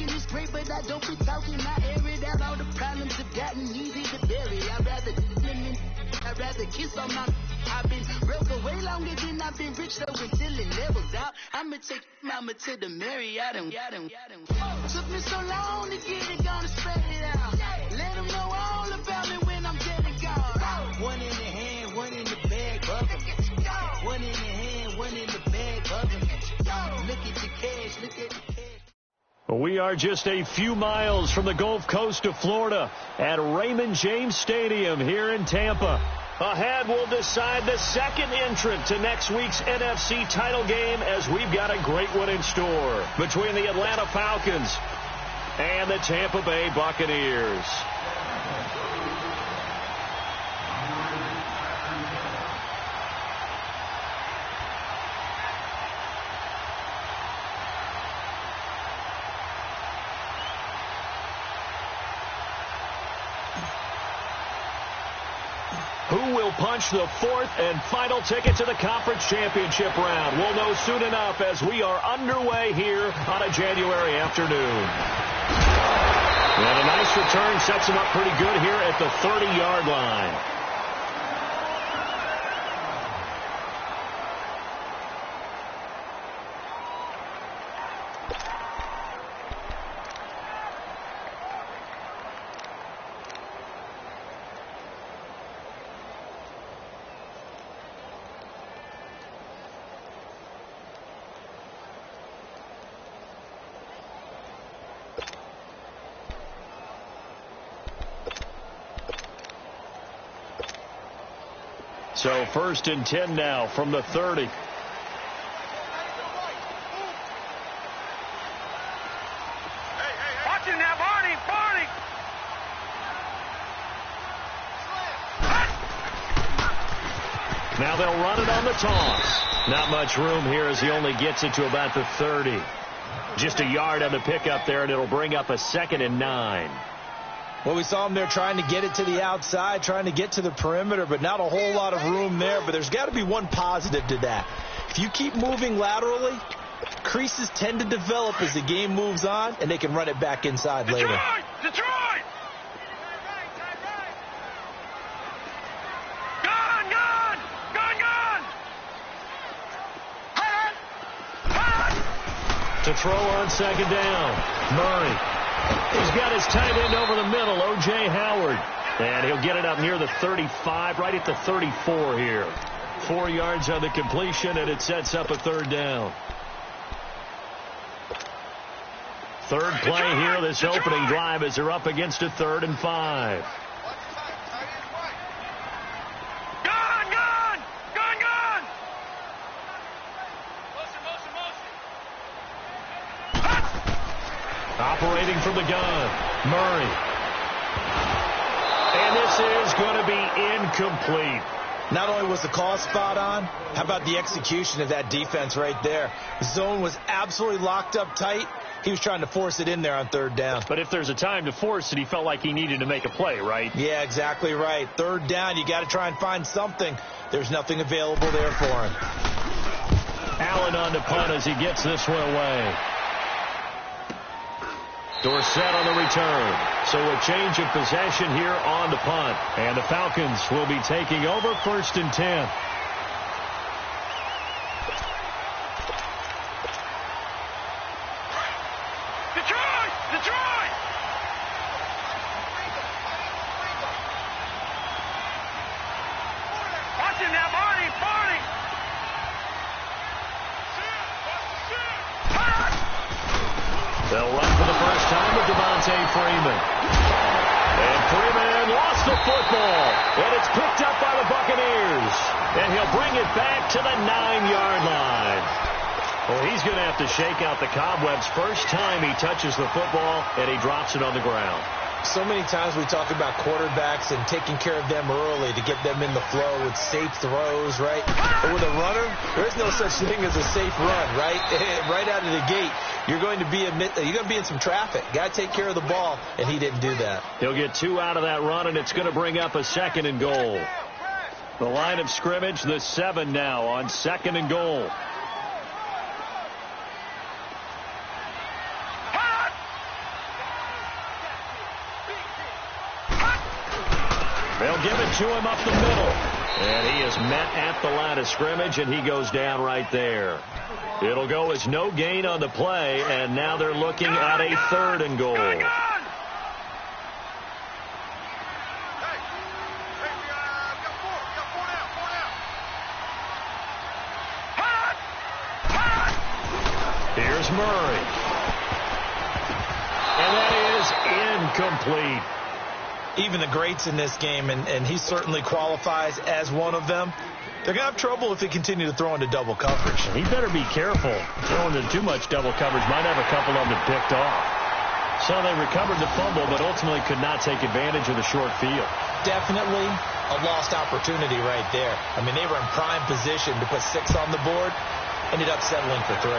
talking is great, but I don't be talking. I air it out. All the problems have gotten easy to bury. I'd rather kiss on my. I've been broke for way longer than I've been rich, so until it levels out, I'ma take mama to the Marriott and took me so long to get it, gonna spread it out. Let them know all about me when I'm dead and gone. One in the hand, one in the bag, bugging. One in the hand, one in the bag, bugging. Look at the cash, look at the cash. We are just a few miles from the Gulf Coast of Florida at Raymond James Stadium here in Tampa. Ahead, we'll decide the second entrant to next week's NFC title game, as we've got a great one in store between the Atlanta Falcons and the Tampa Bay Buccaneers. Who will punch the fourth and final ticket to the conference championship round? We'll know soon enough as we are underway here on a January afternoon. And a nice return sets him up pretty good here at the 30-yard line. So 1st and 10 now from the 30. Watching now, Barney. Now they'll run it on the toss. Not much room here as he only gets it to about the 30. Just a yard on the pickup there, and it'll bring up a 2nd and 9. Well, we saw him there trying to get it to the outside, trying to get to the perimeter, but not a whole lot of room there. But there's got to be one positive to that. If you keep moving laterally, creases tend to develop as the game moves on, and they can run it back inside later. Detroit! Gone! To throw on 2nd down, Murray. He's got his tight end over the middle, O.J. Howard. And he'll get it up near the 35, right at the 34 here. 4 yards on the completion, and it sets up a 3rd down. Third play here, this opening drive, as they're up against a 3rd and 5. Operating from the gun, Murray. And this is going to be incomplete. Not only was the call spot on, how about the execution of that defense right there? The zone was absolutely locked up tight. He was trying to force it in there on 3rd down. But if there's a time to force it, he felt like he needed to make a play, right? Yeah, exactly right. 3rd down, you got to try and find something. There's nothing available there for him. Allen on the punt as he gets this one away. Dorsett on the return. So a change of possession here on the punt. And the Falcons will be taking over 1st and 10. Detroit! Watch it now, Barney! They'll run for the first time with Devontae Freeman. And Freeman lost the football. And it's picked up by the Buccaneers. And he'll bring it back to the 9-yard line. Well, he's going to have to shake out the cobwebs first time he touches the football, and he drops it on the ground. So many times we talk about quarterbacks and taking care of them early to get them in the flow with safe throws, right? But with a runner, there is no such thing as a safe run, right? Right out of the gate, you're going to be in some traffic. Got to take care of the ball, and he didn't do that. He'll get 2 out of that run, and it's going to bring up a 2nd and goal. The line of scrimmage, the 7 now on 2nd and goal. They'll give it to him up the middle. And he is met at the line of scrimmage, and he goes down right there. It'll go as no gain on the play, and now they're looking at a 3rd and goal. Here's Murray. And that is incomplete. Even the greats in this game, and he certainly qualifies as one of them, they're going to have trouble if they continue to throw into double coverage. He better be careful. Throwing into too much double coverage might have a couple of them picked off. So they recovered the fumble, but ultimately could not take advantage of the short field. Definitely a lost opportunity right there. I mean, they were in prime position to put 6 on the board, ended up settling for 3.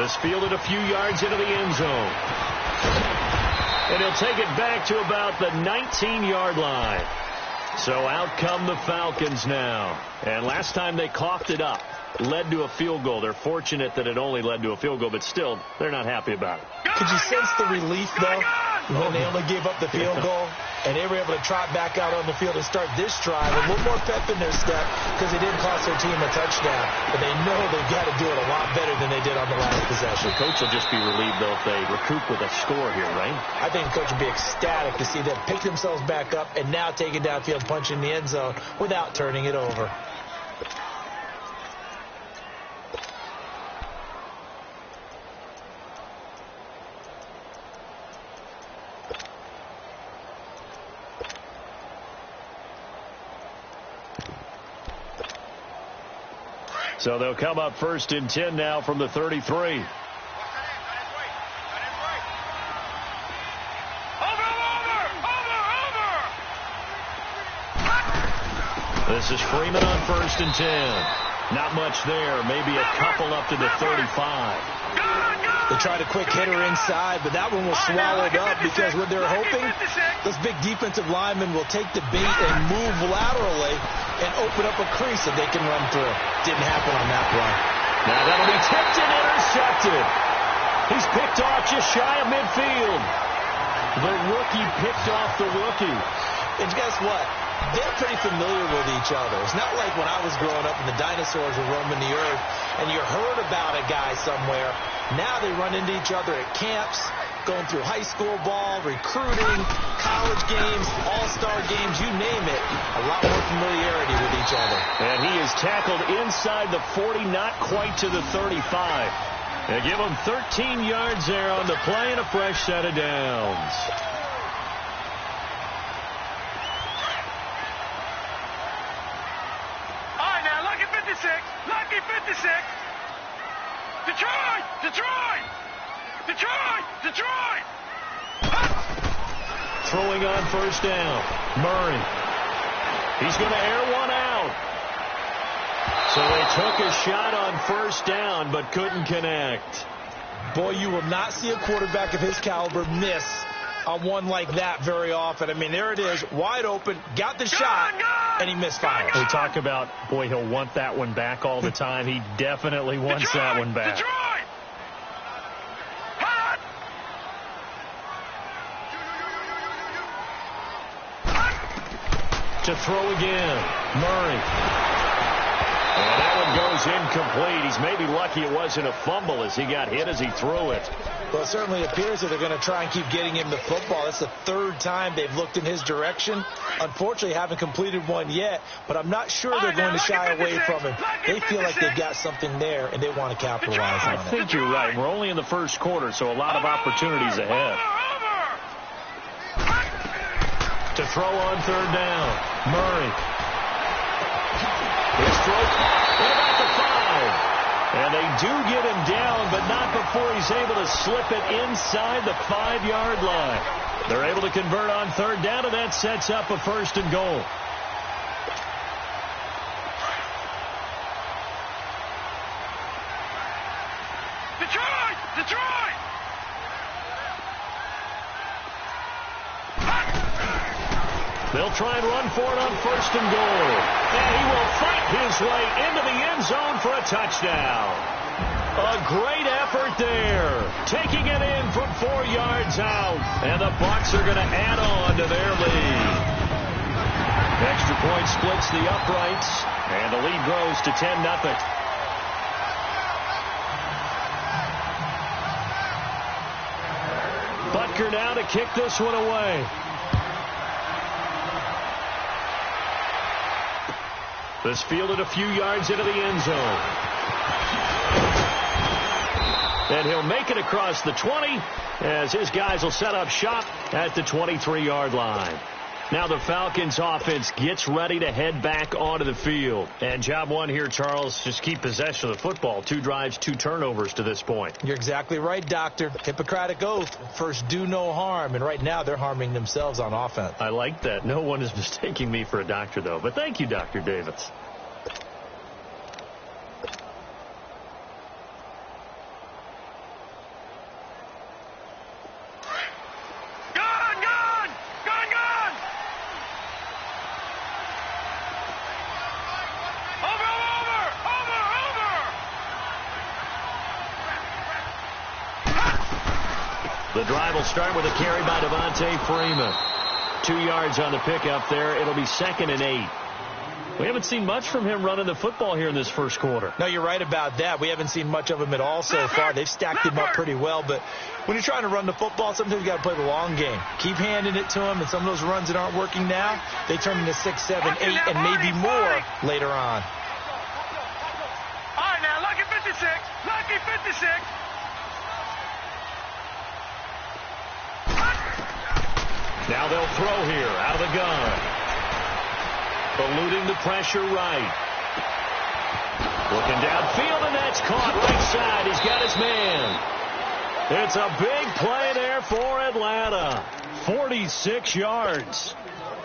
This fielded a few yards into the end zone. And he'll take it back to about the 19-yard line. So out come the Falcons now. And last time they coughed it up, led to a field goal. They're fortunate that it only led to a field goal, but still, they're not happy about it. Could you sense the relief, though, when they only gave up the field goal? And they were able to trot back out on the field and start this drive with a little more pep in their step because they didn't cost their team a touchdown. But they know they've got to do it a lot better than they did on the last possession. The coach will just be relieved, though, if they recoup with a score here, right? I think the coach will be ecstatic to see them pick themselves back up and now take it downfield, punch in the end zone without turning it over. So they'll come up 1st and 10 now from the 33. This is Freeman on 1st and 10. Not much there. Maybe a couple up to the 35. They tried a quick hitter inside, but that one was swallowed up because what they're hoping, those big defensive linemen will take the bait and move laterally and open up a crease that they can run through. Didn't happen on that play. Now that'll be tipped and intercepted. He's picked off just shy of midfield. The rookie picked off the rookie. And guess what? They're pretty familiar with each other. It's not like when I was growing up and the dinosaurs were roaming the earth and you heard about a guy somewhere. Now they run into each other at camps, going through high school ball, recruiting, college games, all-star games, you name it. A lot more familiarity with each other. And he is tackled inside the 40, not quite to the 35. They give him 13 yards there on the play and a fresh set of downs. Lucky 56. Detroit! Detroit! Detroit! Detroit! Throwing on 1st down. Murray. He's going to air one out. So they took a shot on 1st down, but couldn't connect. Boy, you will not see a quarterback of his caliber miss on one like that very often. I mean, there it is, wide open, got the shot, and he misfires. We talk about, boy, he'll want that one back all the time. He definitely wants that one back. Detroit! To throw again, Murray. And that one goes incomplete. He's maybe lucky it wasn't a fumble as he got hit as he threw it. Well, it certainly appears that they're going to try and keep getting him the football. That's the 3rd time they've looked in his direction. Unfortunately, haven't completed one yet, but I'm not sure they're going to shy away from him. They feel like they've got something there, and they want to capitalize on it. I think you're right. We're only in the 1st quarter, so a lot of opportunities ahead. To throw on 3rd down, Murray. His throw about the 5. And they do get him down, but not before he's able to slip it inside the 5-yard line. They're able to convert on 3rd down, and that sets up a 1st and goal. Detroit! Detroit! They'll try and run for it on 1st and goal. And he will fight his way into the end zone for a touchdown. A great effort there. Taking it in from 4 yards out. And the Bucs are going to add on to their lead. Extra point splits the uprights. And the lead grows to 10-0. Butker now to kick this one away. This fielded a few yards into the end zone. And he'll make it across the 20 as his guys will set up shop at the 23-yard line. Now the Falcons offense gets ready to head back onto the field. And job one here, Charles, just keep possession of the football. 2 drives, 2 turnovers to this point. You're exactly right, Doctor. Hippocratic oath. First, do no harm. And right now, they're harming themselves on offense. I like that. No one is mistaking me for a doctor, though. But thank you, Dr. Davis. The drive will start with a carry by Devontae Freeman. 2 yards on the pickup there. It'll be 2nd and 8. We haven't seen much from him running the football here in this first quarter. No, you're right about that. We haven't seen much of him at all so far. They've stacked him up pretty well. But when you're trying to run the football, sometimes you got to play the long game. Keep handing it to him, and some of those runs that aren't working now, they turn into 6, 7, 8, and maybe more later on. All right, now, lucky 56. Lucky 56. Now they'll throw here out of the gun. Eluding the pressure right. Looking downfield, and that's caught right side. He's got his man. It's a big play there for Atlanta. 46 yards.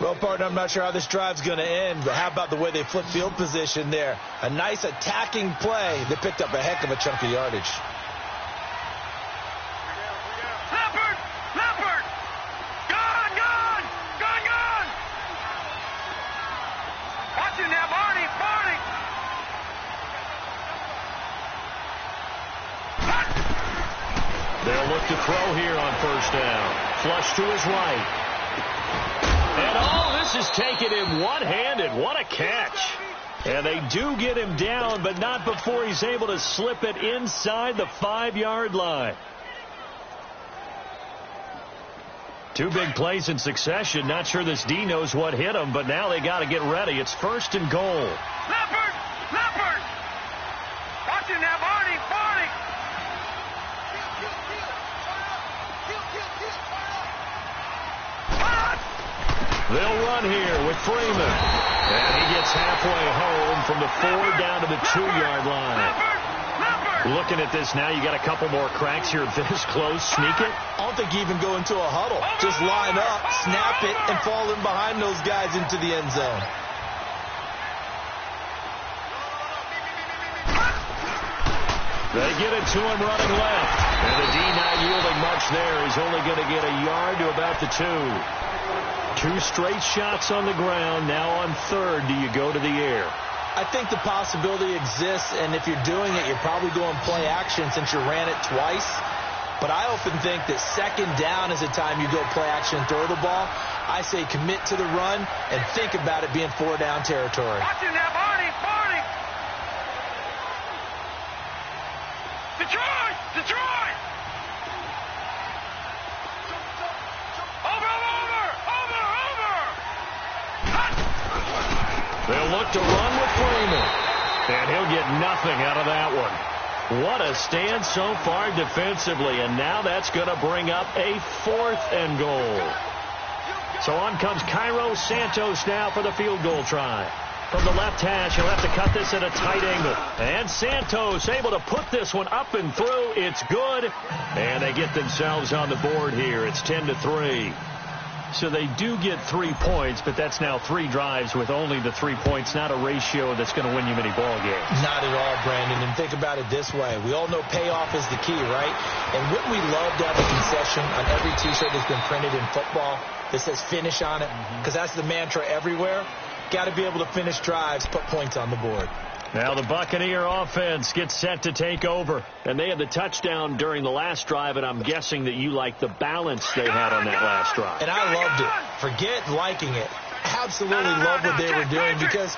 Well, partner, I'm not sure how this drive's going to end, but how about the way they flip field position there? A nice attacking play. They picked up a heck of a chunk of yardage. They'll look to throw here on first down. Flush to his right. And this is taken in one-handed. What a catch. And they do get him down, but not before he's able to slip it inside the 5-yard line. 2 big plays in succession. Not sure this D knows what hit him, but now they got to get ready. It's 1st and goal. Leopard! Leopard! Watch it now, Barney! Barney! They'll run here with Freeman. And he gets halfway home from the 4 down to the 2-yard line. Looking at this now, you got a couple more cracks here this close. Sneak it. I don't think you even go into a huddle. Just line up, snap it, and fall in behind those guys into the end zone. They get it to him running left. And the D not yielding much there. He's only going to get a yard to about the 2. 2 straight shots on the ground. Now on 3rd, do you go to the air? I think the possibility exists, and if you're doing it, you're probably going play action since you ran it twice. But I often think that 2nd down is the time you go play action and throw the ball. I say commit to the run and think about it being 4-down territory. Watch it now, Barney! Barney! Detroit! Detroit! They'll look to run with Freeman. And he'll get nothing out of that one. What a stand so far defensively. And now that's going to bring up a 4th and goal. So on comes Cairo Santos now for the field goal try. From the left hash, he'll have to cut this at a tight angle. And Santos able to put this one up and through. It's good. And they get themselves on the board here. It's 10-3. So they do get 3 points, but that's now 3 drives with only the 3 points, not a ratio that's going to win you many ball games. Not at all, Brandon. And think about it this way. We all know payoff is the key, right? And wouldn't we love to have a concession on every T-shirt that's been printed in football that says finish on it? Because that's the mantra everywhere. Got to be able to finish drives, put points on the board. Now the Buccaneer offense gets set to take over. And they had the touchdown during the last drive, and I'm guessing that you like the balance they had on that last drive. And I loved it. Forget liking it. Absolutely love what they were doing, because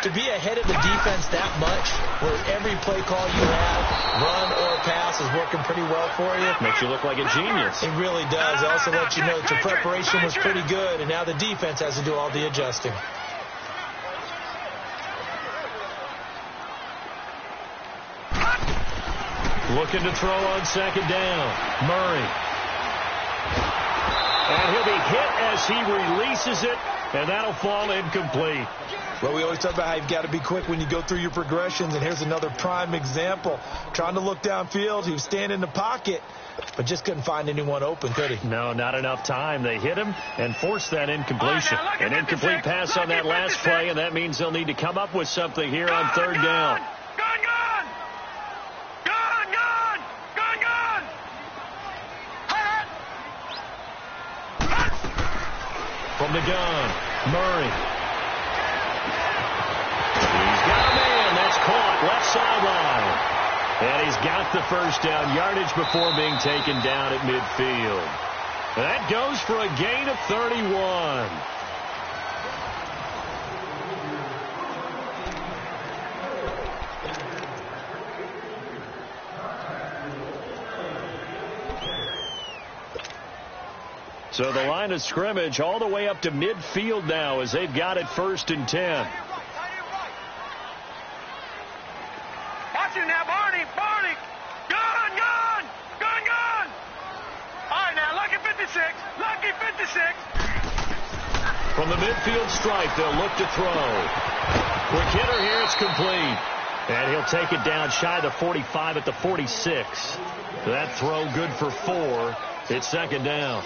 to be ahead of the defense that much, where every play call you have, run or pass, is working pretty well for you. Makes you look like a genius. It really does. It also lets you know that your preparation was pretty good, and now the defense has to do all the adjusting. Looking to throw on second down. Murray. And he'll be hit as he releases it, and that'll fall incomplete. Well, we always talk about how you've got to be quick when you go through your progressions, and here's another prime example. Trying to look downfield, he was standing in the pocket, but just couldn't find anyone open, could he? No, not enough time. They hit him and forced that incompletion. An incomplete pass on that last play, and that means they'll need to come up with something here on third down. From the gun, Murray. He's got a man. That's caught left sideline. And he's got the first down yardage before being taken down at midfield. That goes for a gain of 31. So the line of scrimmage all the way up to midfield now as they've got it 1st and 10. Watching now, Barney. Gun. All right, now, lucky 56. From the midfield stripe, they'll look to throw. Quick hitter here, it's complete. And he'll take it down shy of the 45 at the 46. That throw good for 4. It's second down.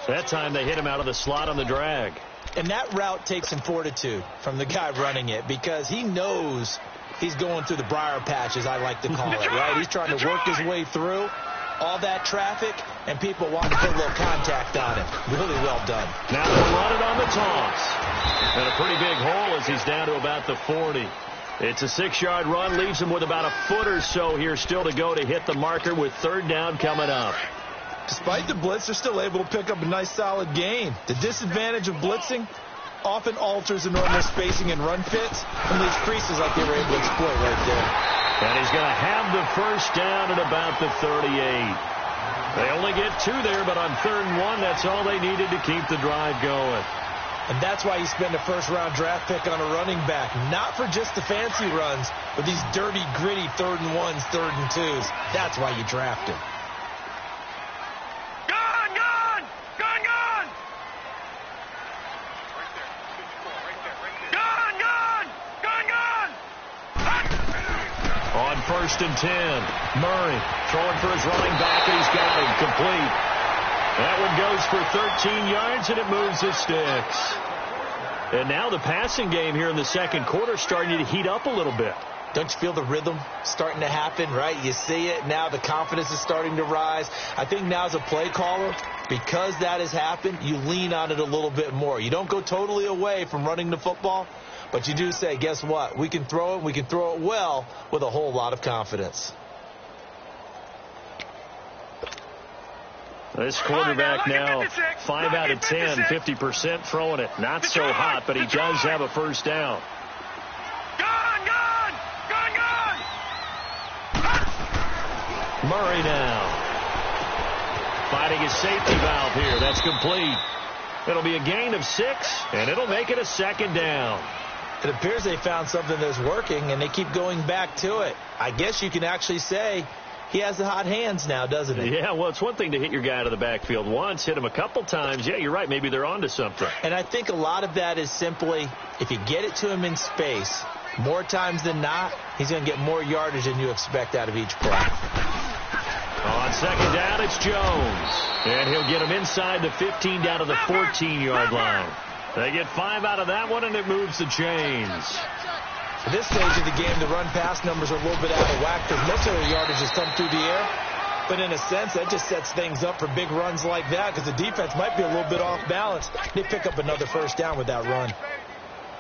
That time they hit him out of the slot on the drag. And that route takes some fortitude from the guy running it, because he knows he's going through the briar patch, as I like to call it, right? He's trying to work his way through all that traffic, and people want to put a little contact on it. Really well done. Now they'll run it on the toss. And a pretty big hole as he's down to about the 40. It's a 6-yard run, leaves him with about a foot or so here still to go to hit the marker with third down coming up. Despite the blitz, they're still able to pick up a nice, solid gain. The disadvantage of blitzing often alters the normal spacing and run fits and leaves creases like they were able to exploit right there. And he's going to have the first down at about the 38. They only get 2 there, but on 3rd and 1, that's all they needed to keep the drive going. And that's why you spend a first-round draft pick on a running back. Not for just the fancy runs, but these dirty, gritty 3rd and 1s, 3rd and 2s. That's why you draft him. On 1st and 10, Murray throwing for his running back, and he's got him complete. That one goes for 13 yards, and it moves the sticks. And now the passing game here in the second quarter starting to heat up a little bit. Don't you feel the rhythm starting to happen, right? You see it now. The confidence is starting to rise. I think now as a play caller, because that has happened, you lean on it a little bit more. You don't go totally away from running the football, but you do say, guess what? We can throw it. We can throw it well with a whole lot of confidence. This quarterback now 5 out of 10, 50% throwing it. Not so hot, but he does have a first down. Murray now fighting his safety valve here. That's complete. It'll be a gain of 6, and it'll make it a second down. It appears they found something that's working, and they keep going back to it. I guess you can actually say he has the hot hands now, doesn't he? Yeah, well, it's one thing to hit your guy out of the backfield once, hit him a couple times. Yeah, you're right. Maybe they're onto something. And I think a lot of that is simply if you get it to him in space, more times than not, he's going to get more yardage than you expect out of each play. On second down, it's Jones. And he'll get him inside the 15 down to the 14-yard line. They get 5 out of that one, and it moves the chains. At this stage of the game, the run-pass numbers are a little bit out of whack because most of their yardage has come through the air. But in a sense, that just sets things up for big runs like that because the defense might be a little bit off balance. They pick up another first down with that run.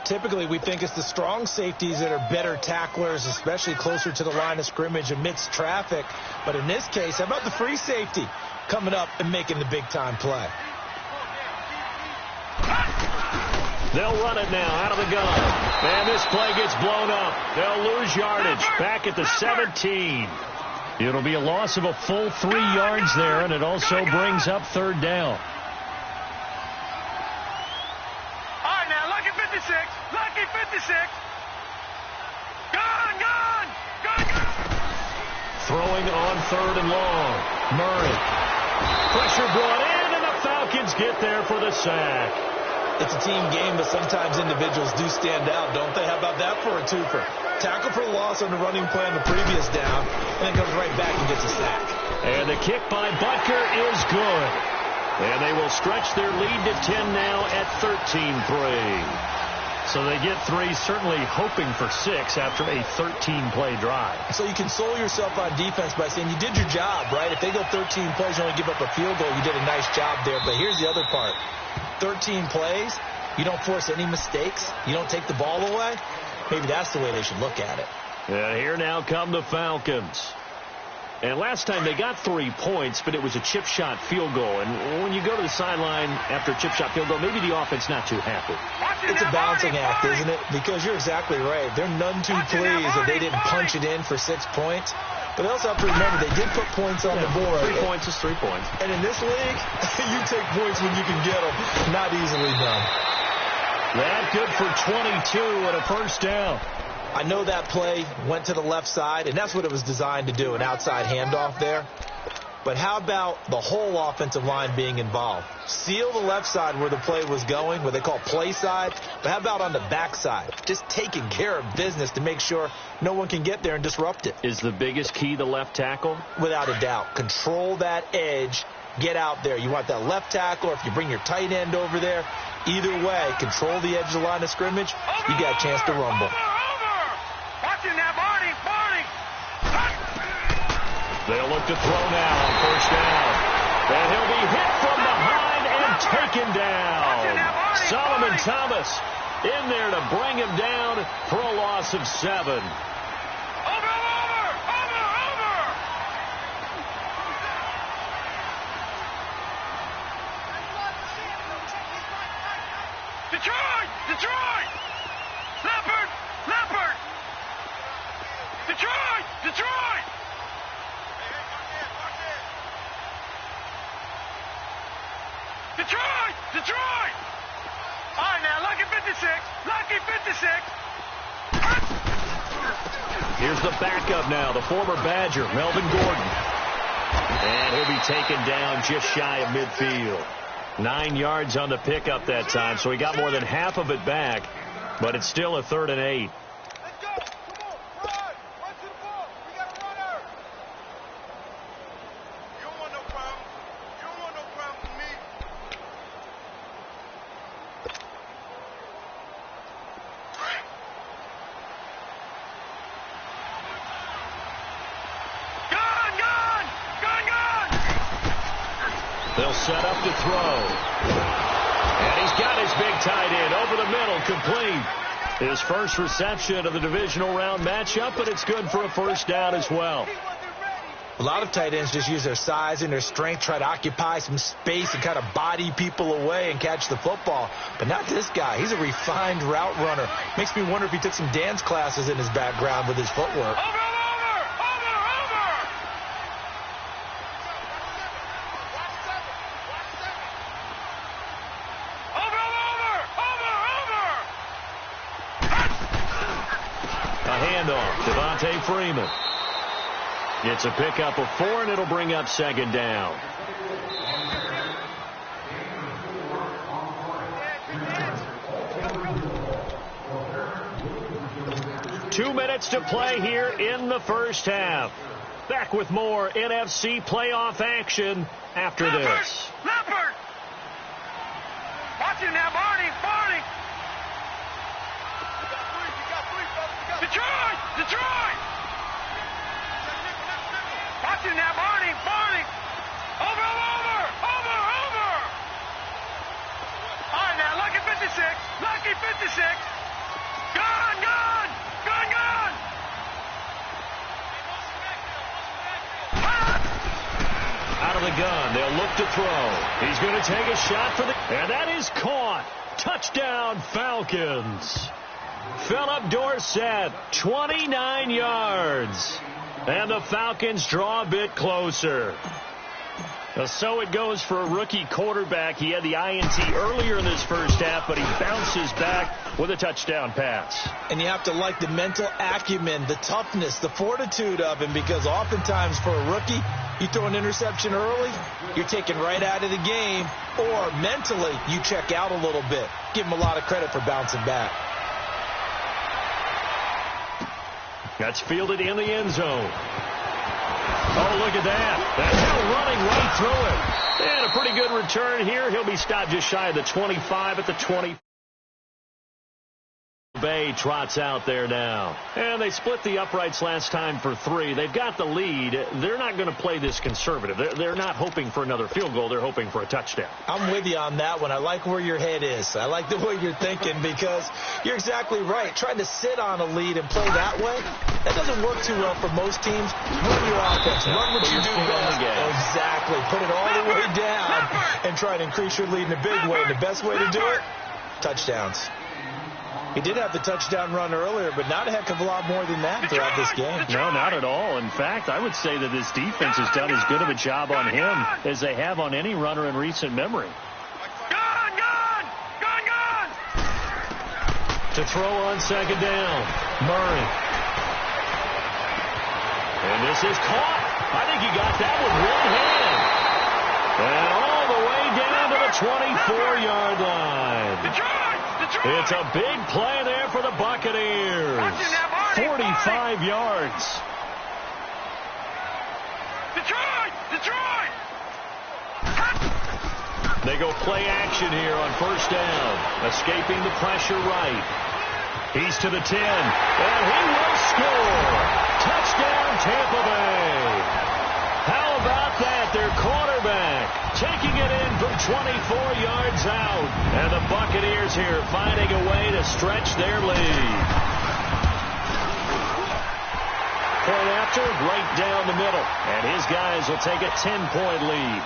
Typically, we think it's the strong safeties that are better tacklers, especially closer to the line of scrimmage amidst traffic. But in this case, how about the free safety coming up and making the big-time play? They'll run it now out of the gun. And this play gets blown up. They'll lose yardage back at the 17. It'll be a loss of a full 3 yards there, and it also brings up third down. All right, now, lucky 56. Lucky 56. Gun. Throwing on third and long. Murray. Pressure brought in, and the Falcons get there for the sack. It's a team game, but sometimes individuals do stand out, don't they? How about that for a twofer? Tackle for loss on the running play on the previous down, and then comes right back and gets a sack. And the kick by Butker is good. And they will stretch their lead to 10 now at 13-3. So they get 3, certainly hoping for 6 after a 13-play drive. So you console yourself on defense by saying you did your job, right? If they go 13 plays and only give up a field goal, you did a nice job there. But here's the other part. 13 plays, you don't force any mistakes, you don't take the ball away. Maybe that's the way they should look at it. And here now come the Falcons. And last time they got 3 points, but it was a chip shot field goal. And when you go to the sideline after a chip shot field goal, maybe the offense not too happy. It's a balancing act, isn't it? Because you're exactly right. They're none too pleased that they didn't punch it in for 6 points. But they also have to remember they did put points on the board. 3 points is 3 points. And in this league, you take points when you can get them. Not easily done. That good for 22 and a first down. I know that play went to the left side, and that's what it was designed to do, an outside handoff there. But how about the whole offensive line being involved? Seal the left side where the play was going, what they call play side. But how about on the back side? Just taking care of business to make sure no one can get there and disrupt it. Is the biggest key the left tackle? Without a doubt. Control that edge. Get out there. You want that left tackle, or if you bring your tight end over there, either way, control the edge of the line of scrimmage. You got a chance to rumble. Watching that, Barney. They'll look to throw now on first down. And he'll be hit from behind and taken down. Solomon Thomas in there to bring him down for a loss of 7. Over. Detroit. Leopard. Detroit. Detroit. All right, now, lucky 56. Here's the backup now, the former Badger, Melvin Gordon. And he'll be taken down just shy of midfield. 9 yards on the pickup that time, so he got more than half of it back, but it's still a 3rd and 8. They'll set up to throw. And he's got his big tight end over the middle, complete. His first reception of the divisional round matchup, but it's good for a first down as well. A lot of tight ends just use their size and their strength, try to occupy some space and kind of body people away and catch the football. But not this guy. He's a refined route runner. Makes me wonder if he took some dance classes in his background with his footwork. Freeman. It's a pickup of 4, and it'll bring up 2nd down. Two minutes to play here in the first half. Back with more NFC playoff action after this. Leopard! Watch him now, Barney! Detroit! Watch him now, Barney! Over! All right, now, lucky 56. of the gun. They'll look to throw. He's going to take a shot for the... And that is caught. Touchdown, Falcons. Philip Dorsett, 29 yards. And the Falcons draw a bit closer. So it goes for a rookie quarterback. He had the INT earlier in this first half, but he bounces back with a touchdown pass. And you have to like the mental acumen, the toughness, the fortitude of him, because oftentimes for a rookie, you throw an interception early, you're taken right out of the game, or mentally you check out a little bit. Give him a lot of credit for bouncing back. That's fielded in the end zone. Oh, look at that. That's now running right through it. And a pretty good return here. He'll be stopped just shy of the 25 at the 20. Bay trots out there now. And they split the uprights last time for 3. They've got the lead. They're not going to play this conservative. They're not hoping for another field goal. They're hoping for a touchdown. I'm with you on that one. I like where your head is. I like the way you're thinking, because you're exactly right. Trying to sit on a lead and play that way, that doesn't work too well for most teams. Run your offense. Run what you do best. Exactly. Put it all the way down and try to increase your lead in a big way. And the best way to do it, touchdowns. He did have the touchdown run earlier, but not a heck of a lot more than that throughout this game. No, not at all. In fact, I would say that this defense has done as good of a job on him as they have on any runner in recent memory. Gun! To throw on second down, Murray. And this is caught. I think he got that with one hand. And all the way down to the 24-yard line. It's a big play there for the Buccaneers. 45 yards. Detroit! They go play action here on first down. Escaping the pressure right. He's to the 10. And he will score. Touchdown, Tampa Bay. How about that? Their quarterback taking it in from 24 yards out. And the Buccaneers here finding a way to stretch their lead. Point after, right down the middle. And his guys will take a 10-point lead.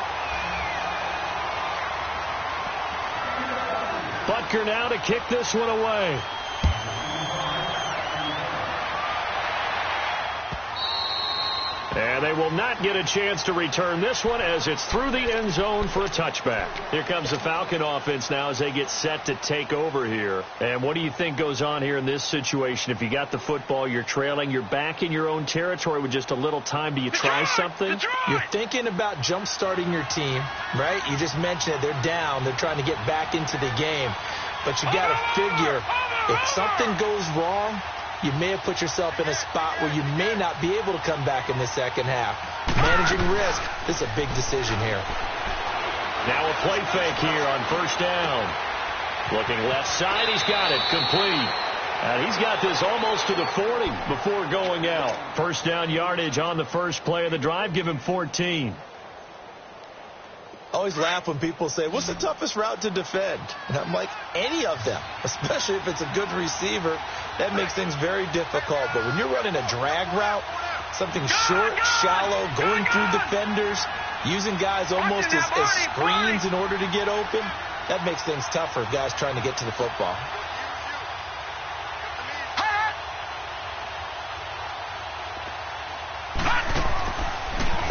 Butker now to kick this one away. And they will not get a chance to return this one, as it's through the end zone for a touchback. Here comes the Falcon offense now as they get set to take over here. And what do you think goes on here in this situation? If you got the football, you're trailing, you're back in your own territory with just a little time. Do you try something? You're thinking about jump-starting your team, right? You just mentioned it. They're down. They're trying to get back into the game. But you got to figure, if something goes wrong, you may have put yourself in a spot where you may not be able to come back in the second half. Managing risk, this is a big decision here. Now a play fake here on first down. Looking left side, he's got it, complete. And he's got this almost to the 40 before going out. First down yardage on the first play of the drive, give him 14. I always laugh when people say, what's the toughest route to defend? And I'm like, any of them, especially if it's a good receiver. That makes things very difficult. But when you're running a drag route, something short, shallow, going through defenders, using guys almost as screens in order to get open, that makes things tough for guys trying to get to the football.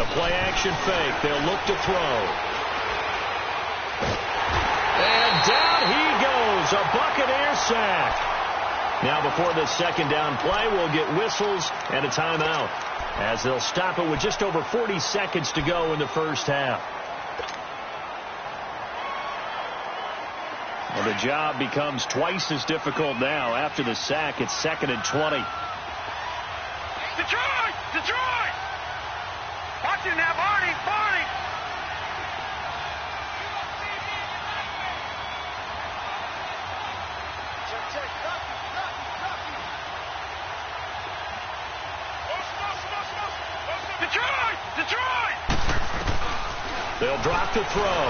The play action fake. They'll look to throw. And down he goes. A Buccaneer sack. Now before the second down play, we'll get whistles and a timeout, as they'll stop it with just over 40 seconds to go in the first half. Well, the job becomes twice as difficult now. After the sack, it's 2nd and 20. Detroit! Watch him now, Barney! Detroit! They'll drop to throw.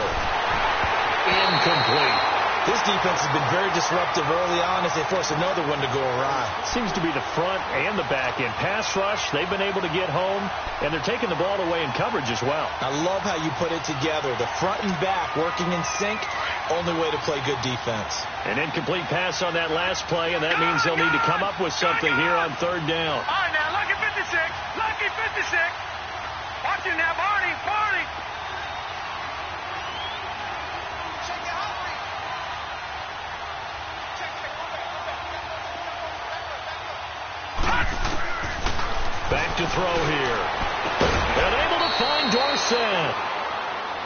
Incomplete. This defense has been very disruptive early on as they force another one to go awry. Seems to be the front and the back end. Pass rush, they've been able to get home, and they're taking the ball away in coverage as well. I love how you put it together. The front and back working in sync, only way to play good defense. An incomplete pass on that last play, and that means they'll need to come up with something here on third down. All right, now, lucky 56. Lucky 56. Watch it now, Barney. Barney. Back to throw here. And able to find Dorsett.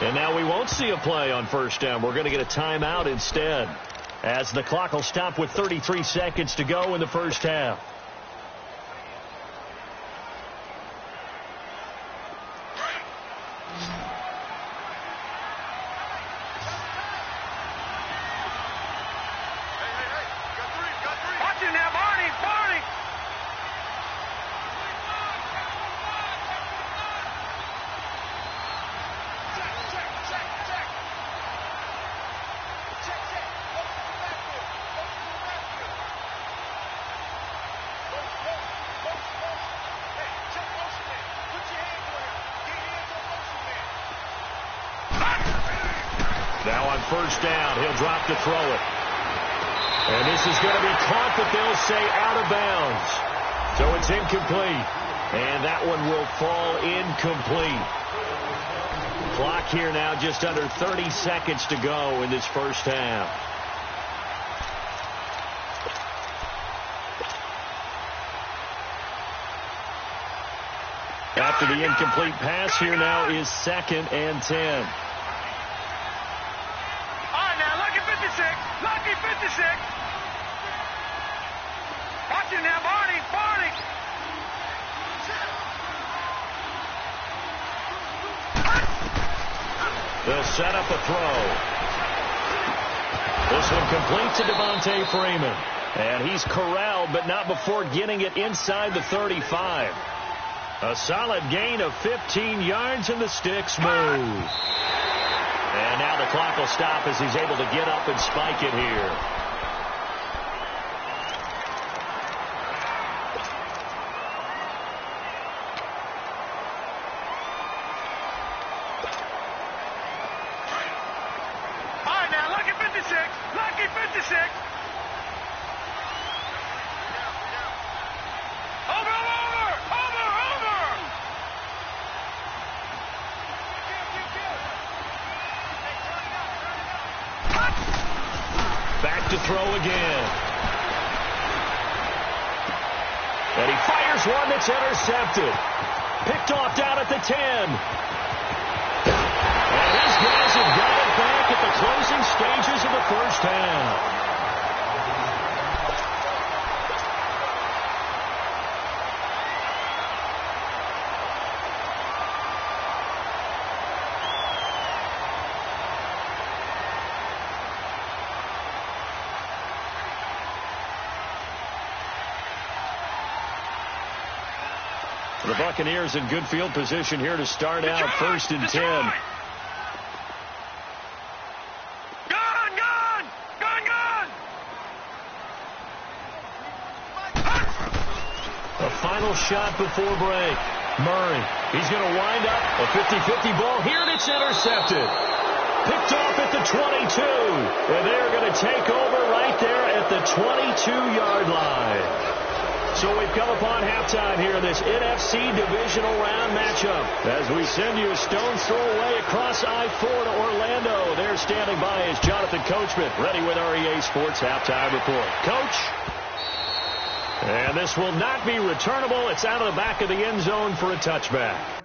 And now we won't see a play on first down. We're going to get a timeout instead, as the clock will stop with 33 seconds to go in the first half. Watch it now, Barney. Barney. Now on first down, he'll drop to throw it. And this is going to be caught, but they'll say out of bounds. So it's incomplete. And that one will fall incomplete. Clock here now just under 30 seconds to go in this first half. After the incomplete pass, here now is 2nd and 10. Lucky 56. Watch it now, Barney. Barney. They'll set up a throw. This one complete to Devontae Freeman. And he's corralled, but not before getting it inside the 35. A solid gain of 15 yards, and the sticks move. And now the clock will stop as he's able to get up and spike it here. All right, now, lucky 56. Lucky 56. Over. Back to throw again. And he fires one that's intercepted. Picked off down at the 10. And these guys have got it back at the closing stages of the first half. The Buccaneers in good field position here to start out 1st and 10. Gun! A final shot before break. Murray, he's going to wind up a 50-50 ball here, and it's intercepted. Picked off at the 22. And they're going to take over right there at the 22-yard line. So we've come upon halftime here in this NFC divisional round matchup. As we send you a stone's throw away across I-4 to Orlando. There standing by is Jonathan Coachman, ready with our EA Sports halftime report. Coach? And this will not be returnable. It's out of the back of the end zone for a touchback.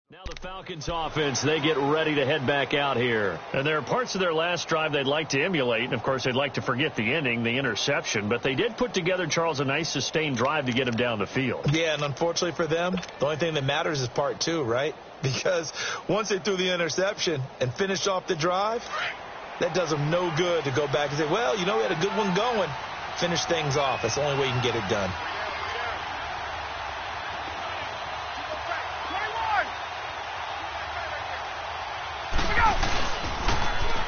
Now the Falcons offense, they get ready to head back out here. And there are parts of their last drive they'd like to emulate. And, of course, they'd like to forget the ending, the interception. But they did put together, Charles, a nice sustained drive to get him down the field. Yeah, and unfortunately for them, the only thing that matters is part two, right? Because once they threw the interception and finished off the drive, that does them no good to go back and say, well, you know, we had a good one going. Finish things off. That's the only way you can get it done.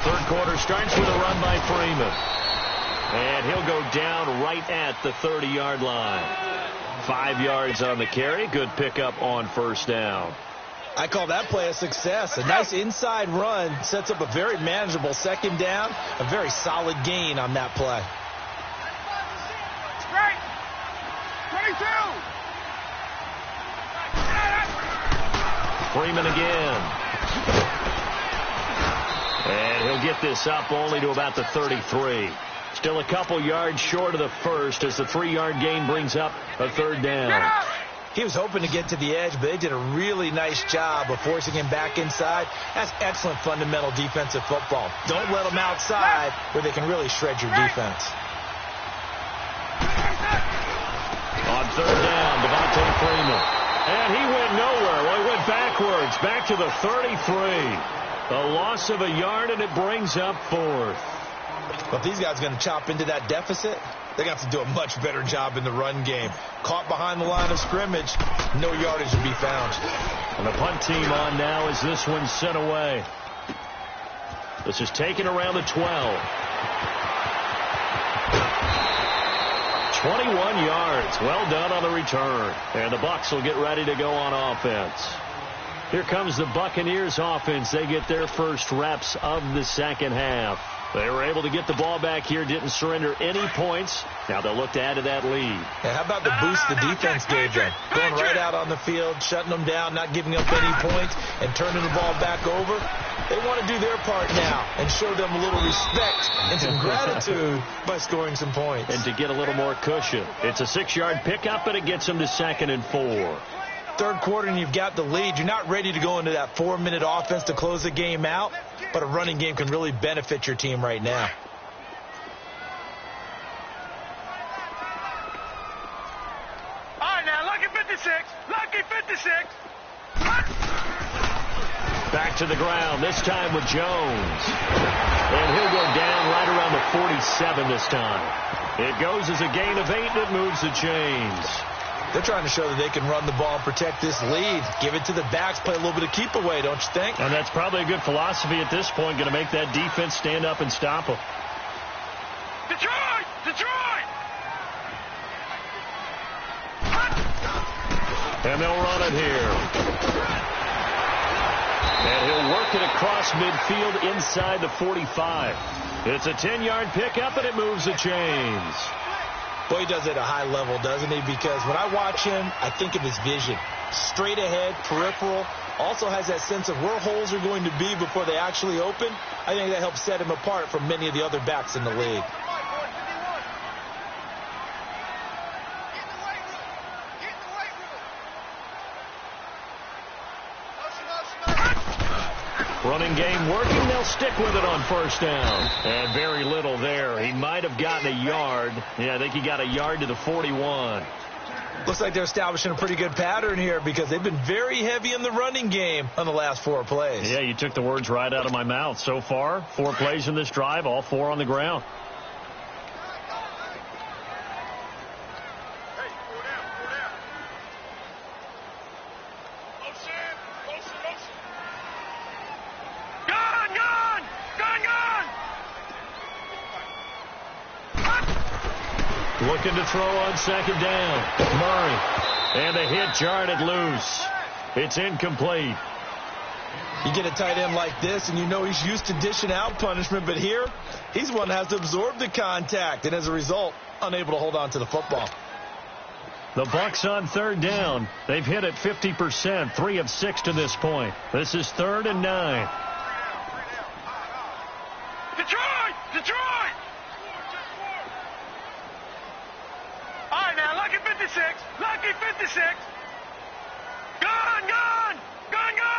Third quarter starts with a run by Freeman. And he'll go down right at the 30-yard line. 5 yards on the carry. Good pickup on first down. I call that play a success. A nice inside run sets up a very manageable second down. A very solid gain on that play. Right. 22. Freeman again. And he'll get this up only to about the 33. Still a couple yards short of the first as the 3-yard gain brings up a third down. He was hoping to get to the edge, but they did a really nice job of forcing him back inside. That's excellent fundamental defensive football. Don't let them outside where they can really shred your defense. On third down, Devontae Freeman. And he went nowhere. Well, he went backwards, back to the 33. A loss of a yard, and it brings up fourth. But if these guys are going to chop into that deficit, they're going to have to do a much better job in the run game. Caught behind the line of scrimmage, no yardage to be found. And the punt team on now as this one's sent away. This is taken around the 12. 21 yards. Well done on the return. And the Bucs will get ready to go on offense. Here comes the Buccaneers offense. They get their first reps of the second half. They were able to get the ball back here, didn't surrender any points. Now they'll look to add to that lead. And how about the boost the defense gave them? Going right out on the field, shutting them down, not giving up any points, and turning the ball back over. They want to do their part now and show them a little respect and some gratitude by scoring some points. And to get a little more cushion. It's a 6-yard pickup, and it gets them to 2nd and 4. Third quarter and you've got the lead. You're not ready to go into that 4-minute offense to close the game out, but a running game can really benefit your team right now. All right, now, lucky 56. Lucky 56. Back to the ground, this time with Jones. And he'll go down right around the 47 this time. It goes as a gain of 8, and it moves the chains. They're trying to show that they can run the ball and protect this lead. Give it to the backs, play a little bit of keep away, don't you think? And that's probably a good philosophy at this point, going to make that defense stand up and stop them. Detroit! Detroit! And they'll run it here. And he'll work it across midfield inside the 45. It's a 10-yard pickup, and it moves the chains. Boy, he does it at a high level, doesn't he? Because when I watch him, I think of his vision. Straight ahead, peripheral. Also has that sense of where holes are going to be before they actually open. I think that helps set him apart from many of the other backs in the league. Running game working. They'll stick with it on first down. And very little there. He might have gotten a yard. Yeah, I think he got a yard to the 41. Looks like they're establishing a pretty good pattern here because they've been very heavy in the running game on the last 4 plays. Yeah, you took the words right out of my mouth. So far, 4 plays in this drive, all 4 on the ground. Looking to throw on second down. Murray. And the hit jarred loose. It's incomplete. You get a tight end like this, and you know he's used to dishing out punishment, but here, he's one that has to absorb the contact, and as a result, unable to hold on to the football. The Bucs on third down. They've hit it 50%, 3 of 6 to this point. This is 3rd and 9. Detroit! Detroit! All right, now, lucky 56. Lucky 56. Gone, gone! Gone, gone!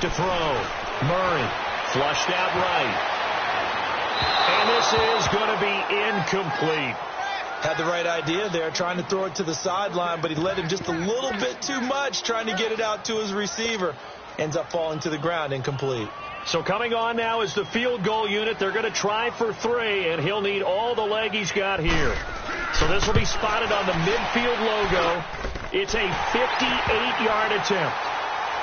back to throw. Murray flushed out right. And this is going to be incomplete. Had the right idea there, trying to throw it to the sideline, but he led him just a little bit too much, trying to get it out to his receiver. Ends up falling to the ground, incomplete. So coming on now is the field goal unit. They're going to try for 3, and he'll need all the leg he's got here. So this will be spotted on the midfield logo. It's a 58-yard attempt.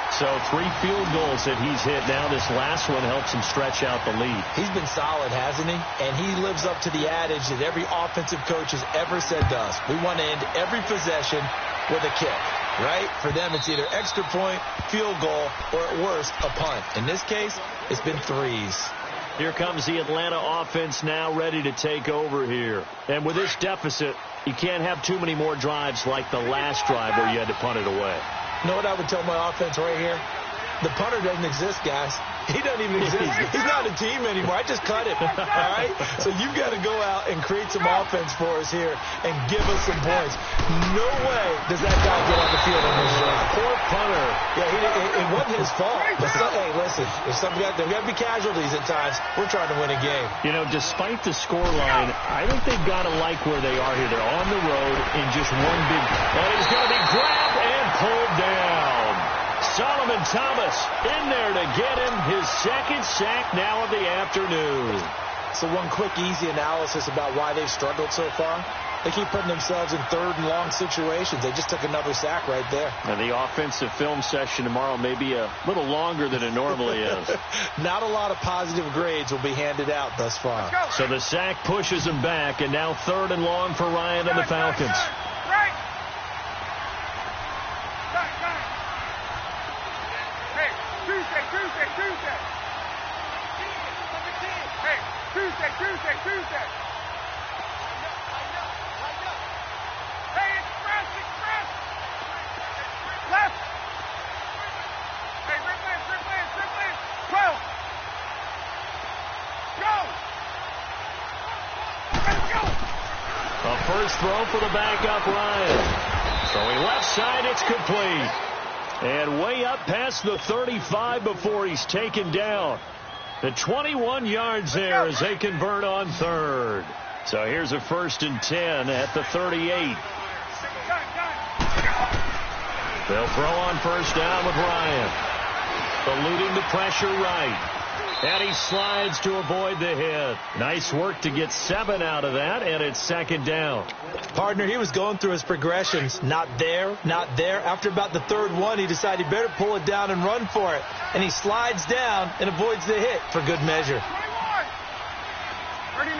So 3 field goals that he's hit now. This last one helps him stretch out the lead. He's been solid, hasn't he? And he lives up to the adage that every offensive coach has ever said to us. We want to end every possession with a kick, right? For them, it's either extra point, field goal, or at worst, a punt. In this case, it's been 3s. Here comes the Atlanta offense now ready to take over here. And with this deficit, you can't have too many more drives like the last drive where you had to punt it away. You know what I would tell my offense right here? The punter doesn't exist, guys. He doesn't even exist. He's not a team anymore. I just cut him, all right? So you've got to go out and create some offense for us here and give us some points. No way does that guy get on the field on this drive. Poor punter. Yeah, it wasn't his fault. But hey, listen, there's got to be casualties at times. We're trying to win a game. You know, despite the scoreline, I think they've got to like where they are here. They're on the road in just one big... And he's going to be grabbed and pulled down. Solomon Thomas in there to get him his second sack now of the afternoon. So one quick, easy analysis about why they've struggled so far. They keep putting themselves in 3rd and long situations. They just took another sack right there. And the offensive film session tomorrow may be a little longer than it normally is. Not a lot of positive grades will be handed out thus far. So the sack pushes him back, and now 3rd and long for Ryan and the Falcons. Right. Hey, Tuesday. Hey, Tuesday. Hey, express. Left. Hey, replace. 12. Go. Let's go. A first throw for the backup Ryan. Throwing left side, it's complete. And way up past the 35 before he's taken down. The 21 yards there as they convert on 3rd. So here's a 1st and 10 at the 38. They'll throw on 1st down with Ryan. Eluding the pressure right. And he slides to avoid the hit. Nice work to get 7 out of that, and it's 2nd down. Partner, he was going through his progressions. Not there. After about the 3rd one, he decided he better pull it down and run for it. And he slides down and avoids the hit for good measure. 39.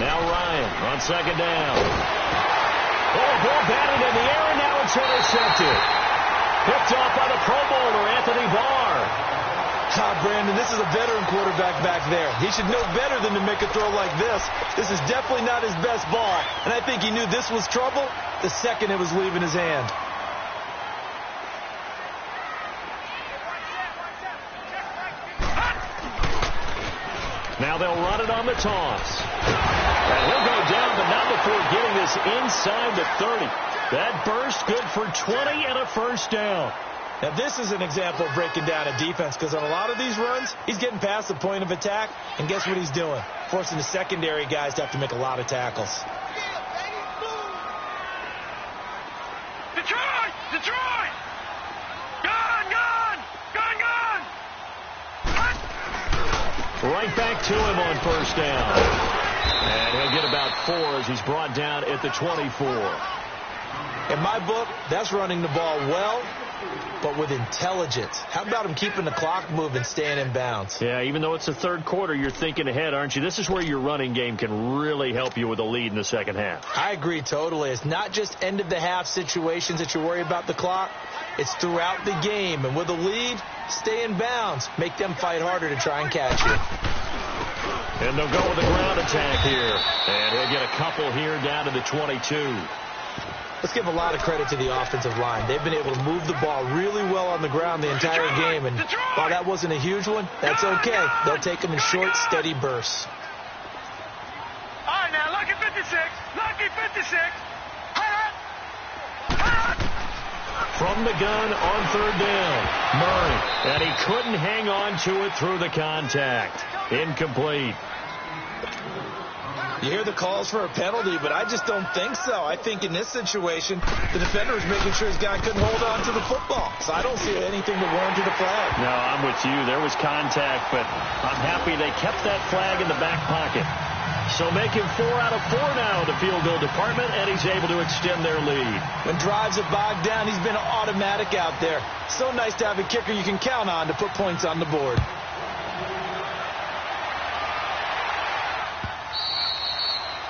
Now Ryan on 2nd down. Oh, ball batted in the air, and now it's intercepted. Picked off by the Pro Bowler, Anthony Barr. Brandon, this is a veteran quarterback back there. He should know better than to make a throw like this. This is definitely not his best ball, and I think he knew this was trouble the second it was leaving his hand. Now they'll run it on the toss. And he'll go down, but not before getting this inside the 30. That burst good for 20 and a 1st down. Now, this is an example of breaking down a defense, because on a lot of these runs, he's getting past the point of attack, and guess what he's doing? Forcing the secondary guys to have to make a lot of tackles. Detroit! Gone! Right back to him on 1st down. And he'll get about 4 as he's brought down at the 24. In my book, that's running the ball well, but with intelligence. How about him keeping the clock moving, staying in bounds? Yeah, even though it's the 3rd quarter, you're thinking ahead, aren't you? This is where your running game can really help you with a lead in the 2nd half. I agree totally. It's not just end-of-the-half situations that you worry about the clock. It's throughout the game. And with a lead, stay in bounds. Make them fight harder to try and catch you. And they'll go with a ground attack here. And he'll get a couple here down to the 22. Let's give a lot of credit to the offensive line. They've been able to move the ball really well on the ground the entire game. And while that wasn't a huge one, that's okay. They'll take them in short, steady bursts. All right, now, lucky 56. from the gun on third down. Murray, and he couldn't hang on to it through the contact. Incomplete. You hear the calls for a penalty, but I just don't think so. I think in this situation, the defender was making sure his guy couldn't hold on to the football. So I don't see anything that warranted a flag. No, I'm with you. There was contact, but I'm happy they kept that flag in the back pocket. So make him 4 out of 4 now in the field goal department, and he's able to extend their lead. When drives are bogged down, he's been automatic out there. So nice to have a kicker you can count on to put points on the board.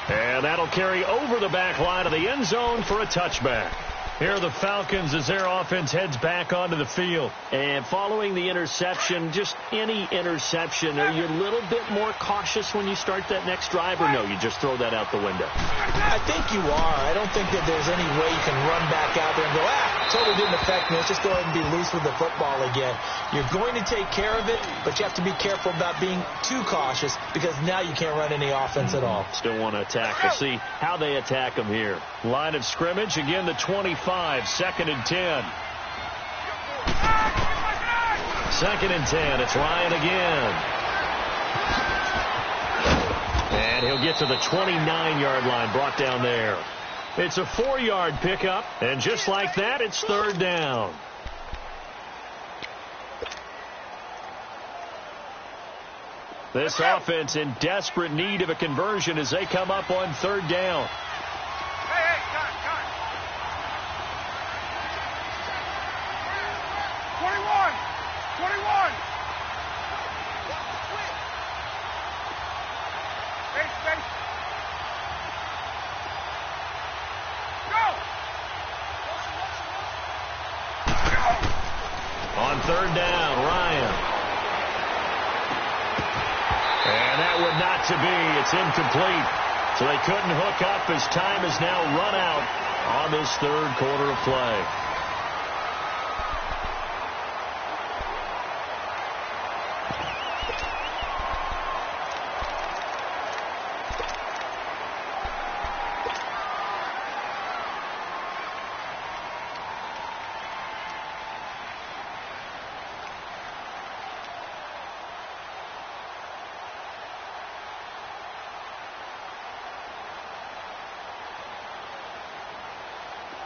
And that'll carry over the back line of the end zone for a touchback. Here are the Falcons as their offense heads back onto the field. And following the interception, just any interception, are you a little bit more cautious when you start that next drive, or no, you just throw that out the window? I think you are. I don't think that there's any way you can run back out there and go, totally didn't affect me. Let's just go ahead and be loose with the football again. You're going to take care of it, but you have to be careful about being too cautious because now you can't run any offense at all. Still want to attack. We'll see how they attack them here. Line of scrimmage, again, the 25, 2nd and 10. 2nd and 10. It's Ryan again. And he'll get to the 29-yard line, brought down there. It's a 4-yard pickup, and just like that, it's 3rd down. This offense in desperate need of a conversion as they come up on 3rd down. Hey, cut. 21. Space. Go. On 3rd down, Ryan. And that would not to be. It's incomplete. So they couldn't hook up as time is now run out on this 3rd quarter of play.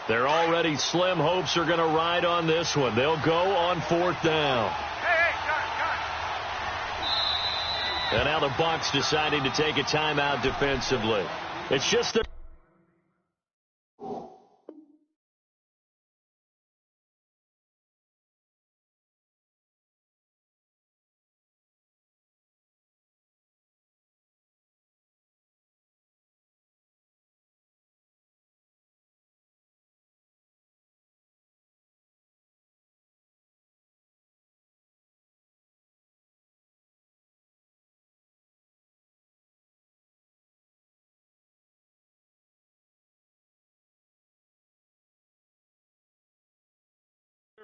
Their already slim hopes are going to ride on this one. They'll go on 4th down. And now the Bucs deciding to take a timeout defensively. It's just their...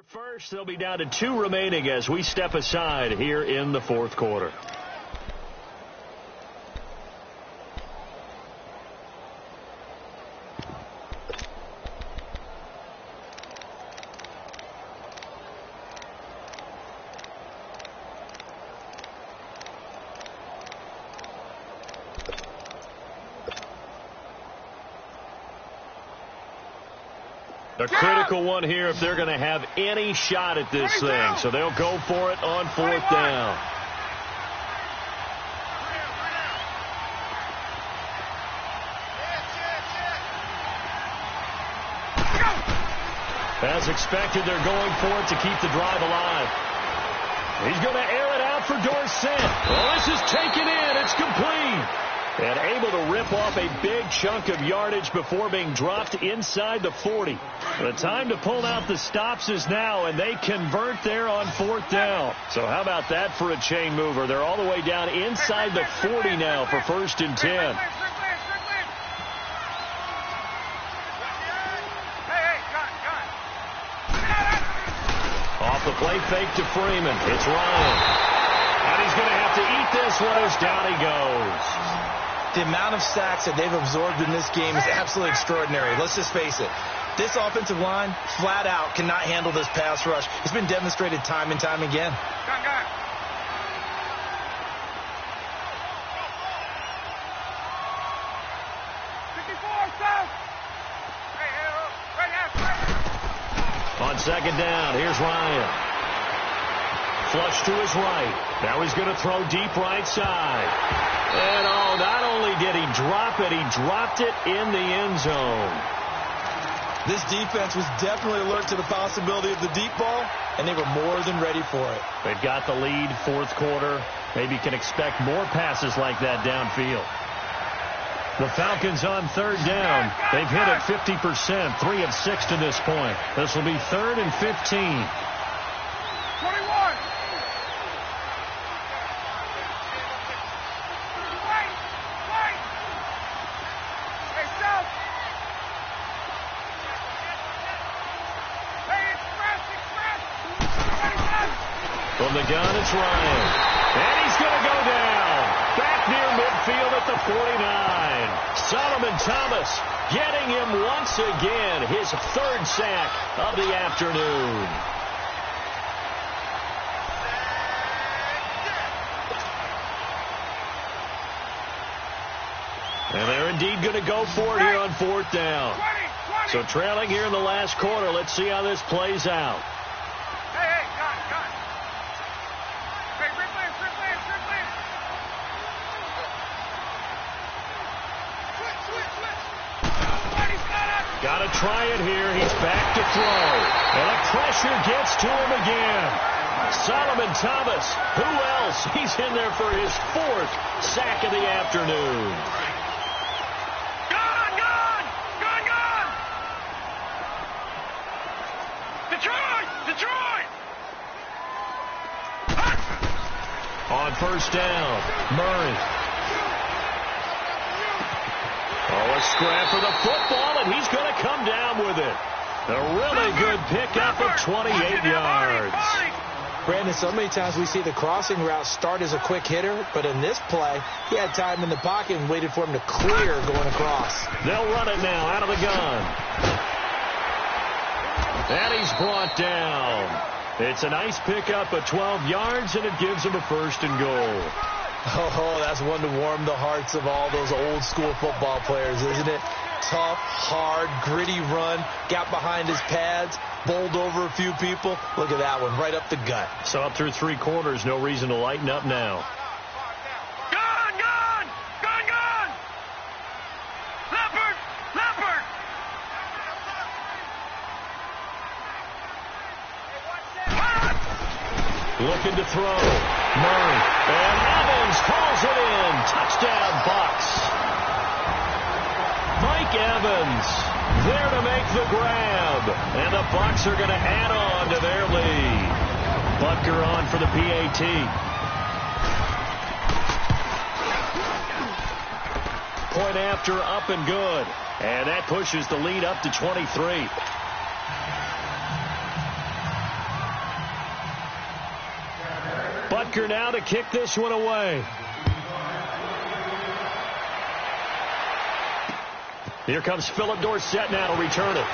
First, they'll be down to 2 remaining as we step aside here in the 4th quarter. A critical one here if they're going to have any shot at this thing. So they'll go for it on 4th down. As expected, they're going for it to keep the drive alive. He's going to air it out for Dorsett. Well, this is taken in. It's complete. And able to rip off a big chunk of yardage before being dropped inside the 40. The time to pull out the stops is now, and they convert there on 4th down. So how about that for a chain mover? They're all the way down inside the 40 now for 1st and 10. Off the play fake to Freeman. It's Ryan. And he's going to have to eat this one as down he goes. The amount of sacks that they've absorbed in this game is absolutely extraordinary. Let's just face it. This offensive line, flat out, cannot handle this pass rush. It's been demonstrated time and time again. Gun. 54, south. Right. On second down, here's Ryan. Flush to his right. Now he's going to throw deep right side. And not only did he drop it, he dropped it in the end zone. This defense was definitely alert to the possibility of the deep ball, and they were more than ready for it. They've got the lead, fourth quarter. Maybe can expect more passes like that downfield. The Falcons on third down. They've hit it 50%, 3 of 6 to this point. This will be 3rd and 15. 21. From the gun, it's Ryan. And he's going to go down. Back near midfield at the 49. Solomon Thomas getting him once again. His 3rd sack of the afternoon. And they're indeed going to go for it here on 4th down. So trailing here in the last quarter. Let's see how this plays out. Got to try it here. He's back to throw. And the pressure gets to him again. Solomon Thomas. Who else? He's in there for his 4th sack of the afternoon. Detroit! On first down, Murray. A scrap for the football, and he's going to come down with it. A really good pickup of 28 yards. Brandon, so many times we see the crossing route start as a quick hitter, but in this play, he had time in the pocket and waited for him to clear going across. They'll run it now out of the gun. And he's brought down. It's a nice pickup of 12 yards, and it gives him a 1st and goal. Oh, that's one to warm the hearts of all those old school football players, isn't it? Tough, hard, gritty run, got behind his pads, bowled over a few people. Look at that one, right up the gut. So up through 3 quarters, no reason to lighten up now. Gun! Leopard! Looking to throw. Murray. And Evans calls it in. Touchdown, Bucs. Mike Evans there to make the grab. And the Bucs are going to add on to their lead. Butker on for the PAT. Point after, up and good. And that pushes the lead up to 23. Butker now to kick this one away. Here comes Philip Dorsett now to return it.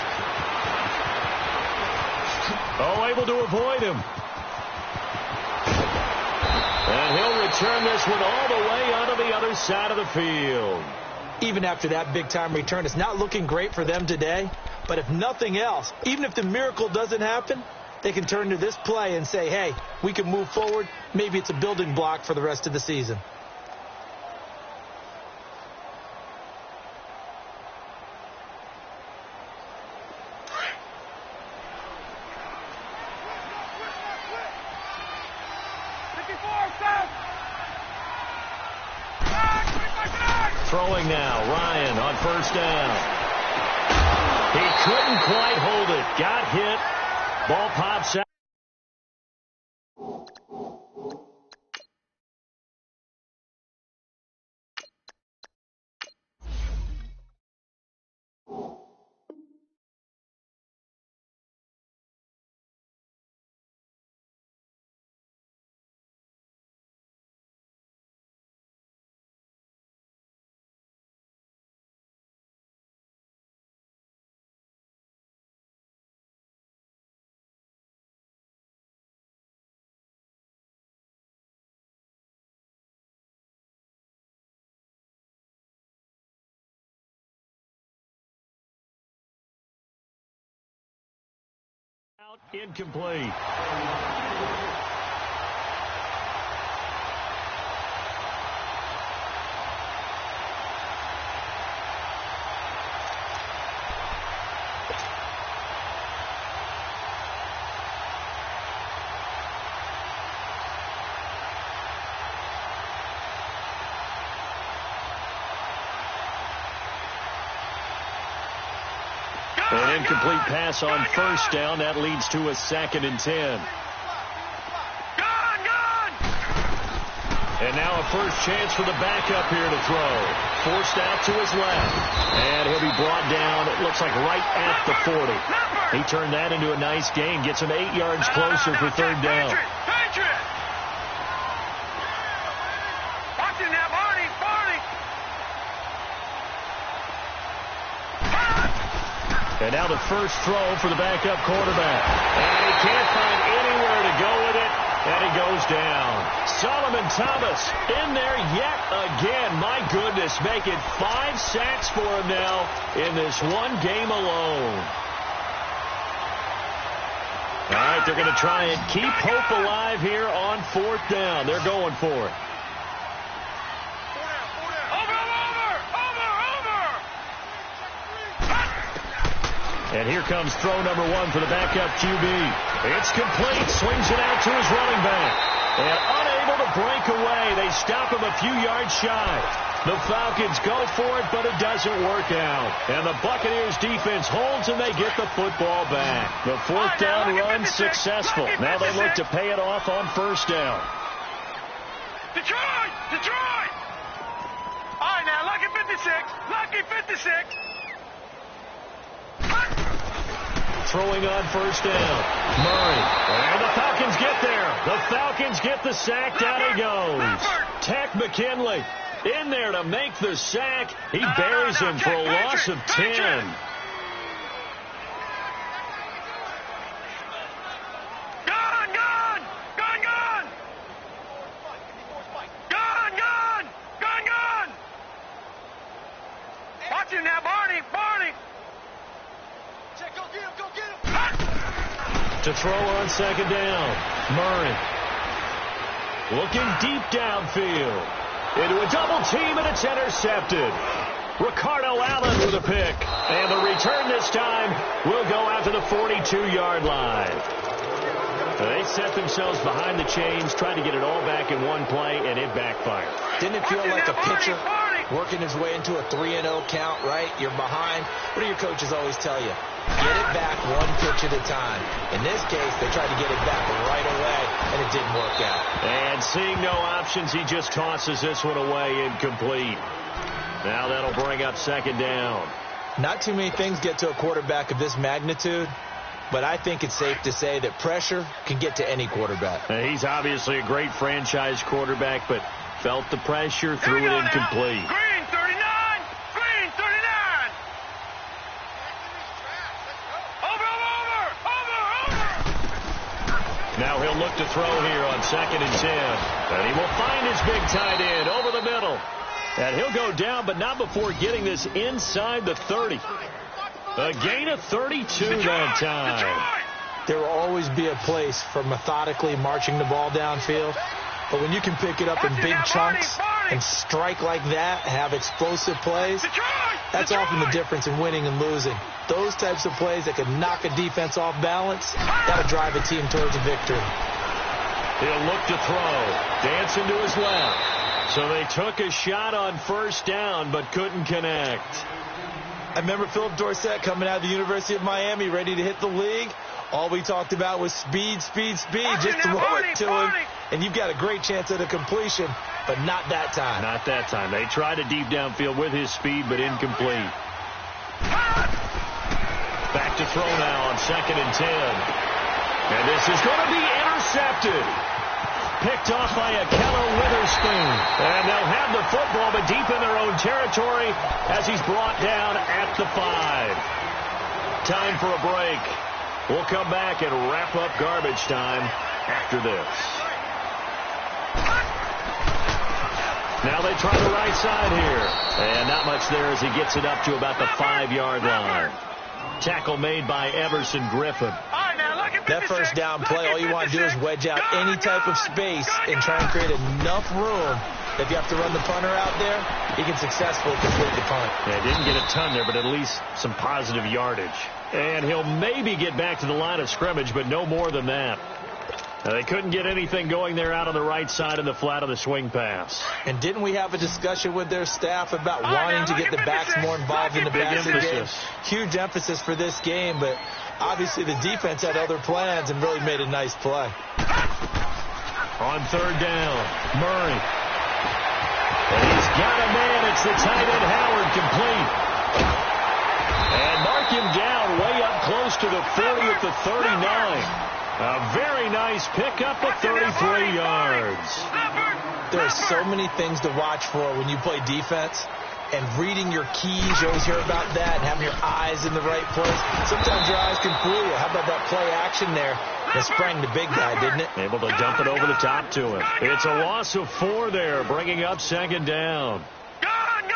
Oh, able to avoid him. And he'll return this one all the way onto the other side of the field. Even after that big-time return, it's not looking great for them today. But if nothing else, even if the miracle doesn't happen, they can turn to this play and say, hey, we can move forward. Maybe it's a building block for the rest of the season. Throwing now, Ryan on first down. He couldn't quite hold it. Got hit. Ball pops out. Incomplete. An incomplete pass on first down. That leads to a 2nd and 10. And now a first chance for the backup here to throw. Forced out to his left. And he'll be brought down, it looks like right at the 40. He turned that into a nice gain. Gets him 8 yards closer for 3rd down. Watching that, Barney. And now the first throw for the backup quarterback. And he can't find anywhere to go with it. And he goes down. Solomon Thomas in there yet again. My goodness, making 5 sacks for him now in this one game alone. All right, they're going to try and keep hope alive here on 4th down. They're going for it. And here comes throw number 1 for the backup QB. It's complete. Swings it out to his running back. And unable to break away. They stop him a few yards shy. The Falcons go for it, but it doesn't work out. And the Buccaneers defense holds, and they get the football back. The 4th down run successful. Now they look to pay it off on 1st down. Detroit! All right, now, lucky 56. Throwing on 1st down. Murray. And the Falcons get there. The Falcons get the sack. Down he goes. Tack McKinley in there to make the sack. He buries him for a loss of 10. Watching now, Barney. To throw on 2nd down. Murray. Looking deep downfield. Into a double team, and it's intercepted. Ricardo Allen with a pick. And the return this time will go out to the 42-yard line. They set themselves behind the chains, tried to get it all back in one play, and it backfired. Didn't it feel like a pitcher working his way into a 3-0 count, right? You're behind. What do your coaches always tell you? Get it back one pitch at a time. In this case, they tried to get it back right away, and it didn't work out. And seeing no options, he just tosses this one away incomplete. Now that'll bring up 2nd down. Not too many things get to a quarterback of this magnitude, but I think it's safe to say that pressure can get to any quarterback. He's obviously a great franchise quarterback, but felt the pressure, threw it incomplete. Green 39. Now he'll look to throw here on 2nd and 10. And he will find his big tight end over the middle. And he'll go down, but not before getting this inside the 30. A gain of 32 that time. There will always be a place for methodically marching the ball downfield. But when you can pick it up in big chunks and strike like that, have explosive plays, that's often the difference in winning and losing. Those types of plays that can knock a defense off balance, that'll drive a team towards a victory. He'll look to throw. Dancing to his left. So they took a shot on 1st down, but couldn't connect. I remember Philip Dorsett coming out of the University of Miami, ready to hit the league. All we talked about was speed. Just throw it to him, and you've got a great chance at a completion, but not that time. Not that time. They tried a deep downfield with his speed, but incomplete. Back to throw now on 2nd and 10. And this is going to be intercepted. Picked off by Akello Witherspoon. And they'll have the football, but deep in their own territory as he's brought down at the 5. Time for a break. We'll come back and wrap up garbage time after this. Now they try the right side here. And not much there as he gets it up to about the 5-yard line. Tackle made by Everson Griffin. All right, now, That first down play, all you want to do is wedge out any type of space and try and create enough room. If you have to run the punter out there, he can successfully complete the punt. Yeah, didn't get a ton there, but at least some positive yardage. And he'll maybe get back to the line of scrimmage, but no more than that. They couldn't get anything going there out on the right side of the flat of the swing pass. And didn't we have a discussion with their staff about wanting to get the backs more involved in the passing game? Huge emphasis for this game, but obviously the defense had other plans and really made a nice play. On third down, Murray. And he's got a man. It's the tight end Howard, complete. And mark him down way up close to the 40 at the 39. A very nice pickup of 33 yards. There are so many things to watch for when you play defense. And reading your keys, you always hear about that, and having your eyes in the right place. Sometimes your eyes can fool you. How about that play action there? That sprang the big guy, didn't it? Able to dump it over the top to him. It's a loss of 4 there, bringing up second down. Gone!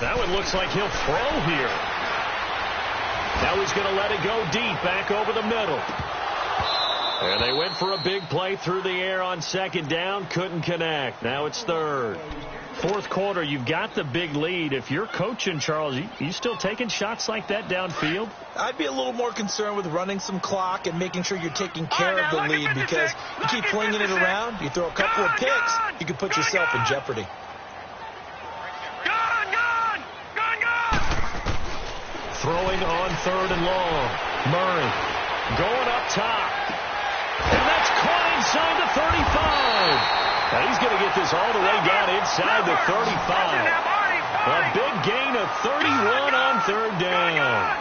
That one looks like he'll throw here. Now he's going to let it go deep, back over the middle. And they went for a big play through the air on second down. Couldn't connect. Now it's third. Fourth quarter, you've got the big lead. If you're coaching, Charles, you still taking shots like that downfield? I'd be a little more concerned with running some clock and making sure you're taking care of the lead, because you keep flinging it around, you throw a couple of picks, you can put yourself in jeopardy. Throwing on third and long. Murray going up top. And that's caught inside the 35. Now he's going to get this all the way down inside the 35. A big gain of 31 on third down.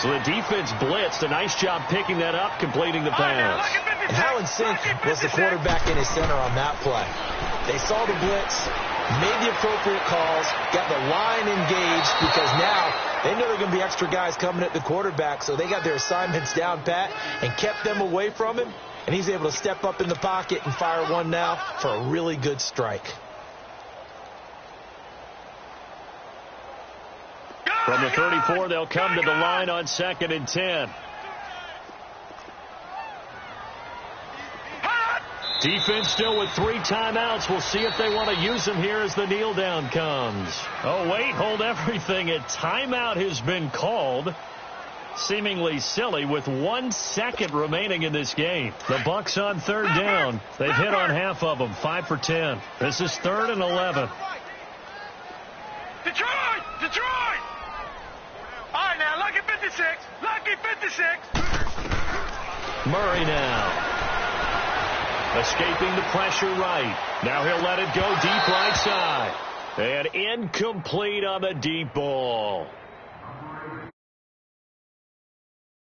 So the defense blitzed. A nice job picking that up, completing the pass. And how in sync was the quarterback in his center on that play? They saw the blitz, made the appropriate calls, got the line engaged, because now they know there are going to be extra guys coming at the quarterback, so they got their assignments down pat and kept them away from him, and he's able to step up in the pocket and fire one now for a really good strike. From the 34, they'll come to the line on 2nd and 10. Defense still with 3 timeouts. We'll see if they want to use them here as the kneel down comes. Oh, wait, hold everything. A timeout has been called. Seemingly silly with 1 second remaining in this game. The Bucks on third down. They've hit on half of them, 5 for 10. This is 3rd and 11. Detroit! All right, now, lucky 56. Murray now. Escaping the pressure right. Now he'll let it go deep right side. And incomplete on the deep ball.